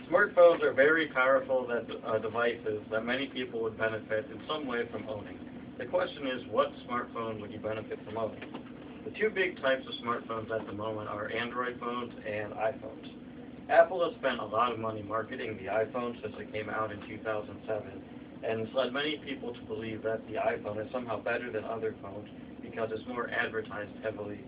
Smartphones are very powerful devices that many people would benefit in some way from owning. The question is, what smartphone would you benefit from owning? The two big types of smartphones at the moment are Android phones and iPhones. Apple has spent a lot of money marketing the iPhone since it came out in 2007, and it's led many people to believe that the iPhone is somehow better than other phones because it's more advertised heavily.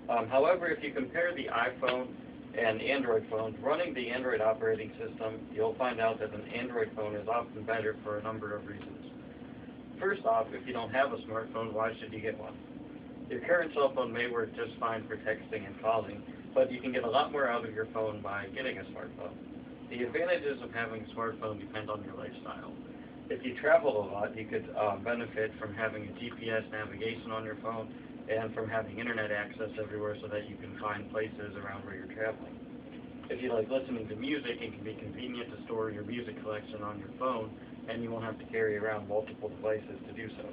However, if you compare the iPhone and Android phones, running the Android operating system, you'll find out that an Android phone is often better for a number of reasons. First off, if you don't have a smartphone, why should you get one? Your current cell phone may work just fine for texting and calling, but you can get a lot more out of your phone by getting a smartphone. The advantages of having a smartphone depend on your lifestyle. If you travel a lot, you could benefit from having a GPS navigation on your phone and from having internet access everywhere so that you can find places around where you're traveling. If you like listening to music, it can be convenient to store your music collection on your phone, and you won't have to carry around multiple devices to do so.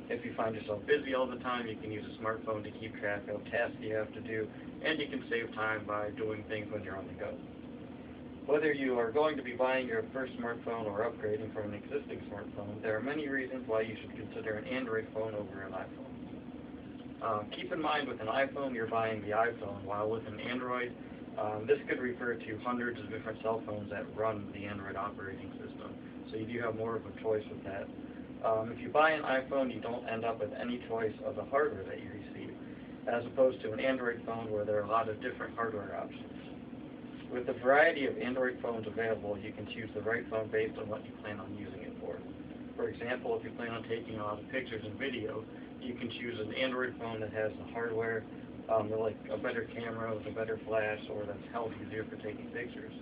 If you find yourself busy all the time, you can use a smartphone to keep track of tasks you have to do, and you can save time by doing things when you're on the go. Whether you are going to be buying your first smartphone or upgrading from an existing smartphone, there are many reasons why you should consider an Android phone over an iPhone. Keep in mind, with an iPhone, you're buying the iPhone, while with an Android, this could refer to hundreds of different cell phones that run the Android operating system, so you do have more of a choice with that. If you buy an iPhone, you don't end up with any choice of the hardware that you receive, as opposed to an Android phone where there are a lot of different hardware options. With the variety of Android phones available, you can choose the right phone based on what you plan on using it for. For example, if you plan on taking a lot of pictures and video, you can choose an Android phone that has the hardware, like a better camera with a better flash, or that's held easier for taking pictures.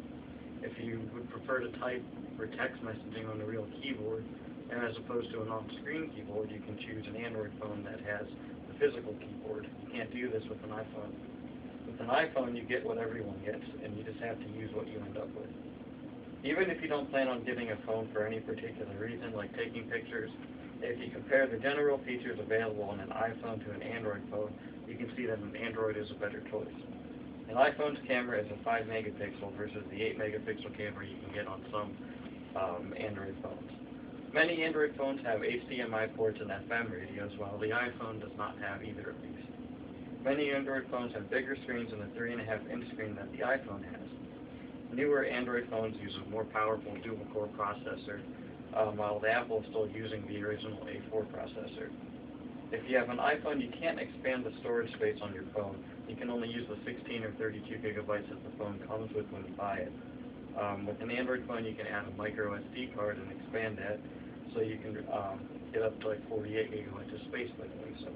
If you would prefer to type or text messaging on a real keyboard, and as opposed to an on-screen keyboard, you can choose an Android phone that has the physical keyboard. You can't do this with an iPhone. With an iPhone, you get what everyone gets, and you just have to use what you end up with. Even if you don't plan on getting a phone for any particular reason, like taking pictures, if you compare the general features available on an iPhone to an Android phone, you can see that an Android is a better choice. An iPhone's camera is a 5 megapixel versus the 8 megapixel camera you can get on some Android phones. Many Android phones have HDMI ports and FM radios, while the iPhone does not have either of these. Many Android phones have bigger screens than the 3.5-inch screen that the iPhone has. Newer Android phones use a more powerful dual-core processor, while the Apple is still using the original A4 processor. If you have an iPhone, you can't expand the storage space on your phone. You can only use the 16 or 32 gigabytes that the phone comes with when you buy it. With an Android phone, you can add a micro SD card and expand that, so you can get up to like 48 gigabytes of space by doing so.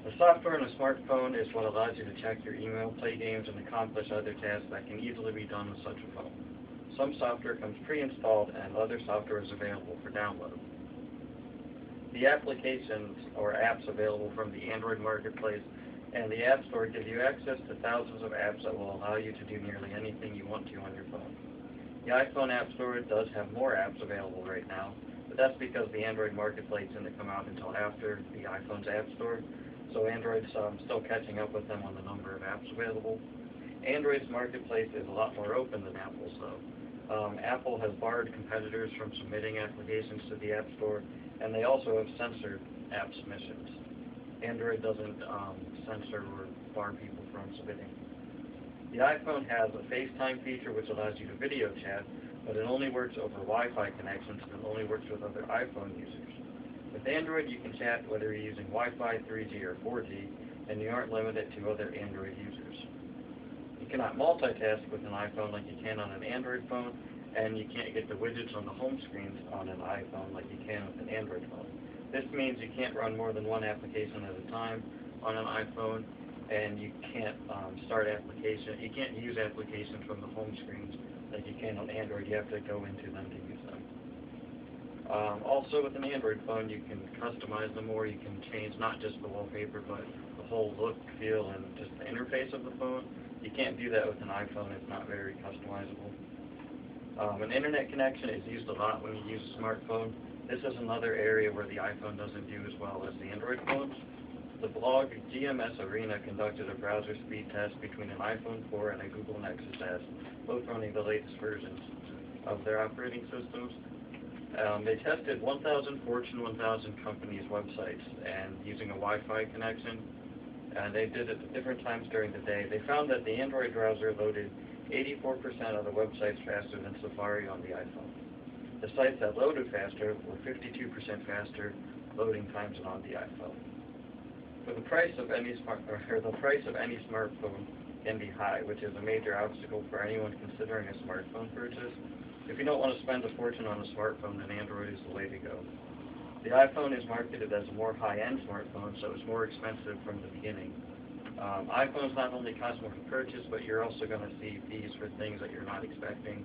The software in a smartphone is what allows you to check your email, play games, and accomplish other tasks that can easily be done with such a phone. Some software comes pre-installed, and other software is available for download. The applications or apps available from the Android marketplace and the App Store give you access to thousands of apps that will allow you to do nearly anything you want to on your phone. The iPhone App Store does have more apps available right now, but that's because the Android marketplace didn't come out until after the iPhone's App Store, so Android's still catching up with them on the number of apps available. Android's marketplace is a lot more open than Apple's, though. Apple has barred competitors from submitting applications to the App Store, and they also have censored app submissions. Android doesn't censor or bar people from submitting. The iPhone has a FaceTime feature which allows you to video chat, but it only works over Wi-Fi connections and it only works with other iPhone users. With Android, you can chat whether you're using Wi-Fi, 3G, or 4G, and you aren't limited to other Android users. You cannot multitask with an iPhone like you can on an Android phone, and you can't get the widgets on the home screens on an iPhone like you can with an Android phone. This means you can't run more than one application at a time on an iPhone, and you can't you can't use applications from the home screens like you can on Android. You have to go into them to use them. Also, with an Android phone, you can customize them more. You can change not just the wallpaper, but the whole look, feel, and just the interface of the phone. You can't do that with an iPhone. It's not very customizable. An internet connection is used a lot when you use a smartphone. This is another area where the iPhone doesn't do as well as the Android phones. The blog GMS Arena conducted a browser speed test between an iPhone 4 and a Google Nexus S, both running the latest versions of their operating systems. They tested 1,000 Fortune 1000 companies' websites and using a Wi-Fi connection, and they did it at different times during the day. They found that the Android browser loaded 84% of the websites faster than Safari on the iPhone. The sites that loaded faster were 52% faster loading times than on the iPhone. For the price of any smartphone can be high, which is a major obstacle for anyone considering a smartphone purchase. If you don't want to spend a fortune on a smartphone, then Android is the way to go. The iPhone is marketed as a more high-end smartphone, so it's more expensive from the beginning. iPhones not only cost more to purchase, but you're also going to see fees for things that you're not expecting.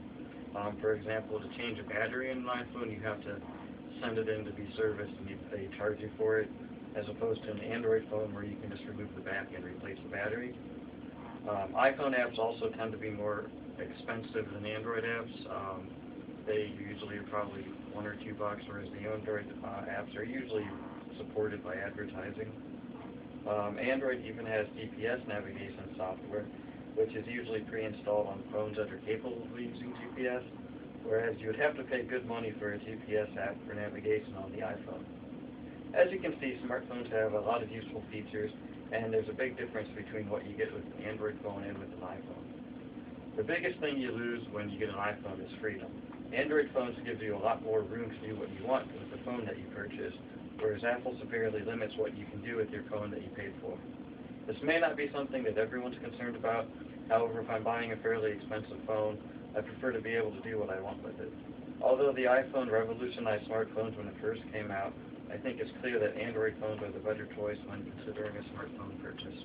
For example, to change a battery in an iPhone, you have to send it in to be serviced, and they charge you for it, as opposed to an Android phone where you can just remove the back and replace the battery. iPhone apps also tend to be more expensive than Android apps. They usually are probably $1 or $2, whereas the Android apps are usually supported by advertising. Android even has GPS navigation software, which is usually pre-installed on phones that are capable of using GPS, whereas you would have to pay good money for a GPS app for navigation on the iPhone. As you can see, smartphones have a lot of useful features, and there's a big difference between what you get with an Android phone and with an iPhone. The biggest thing you lose when you get an iPhone is freedom. Android phones give you a lot more room to do what you want with the phone that you purchase, whereas Apple severely limits what you can do with your phone that you paid for. This may not be something that everyone's concerned about. However, if I'm buying a fairly expensive phone, I prefer to be able to do what I want with it. Although the iPhone revolutionized smartphones when it first came out, I think it's clear that Android phones are the better choice when considering a smartphone purchase.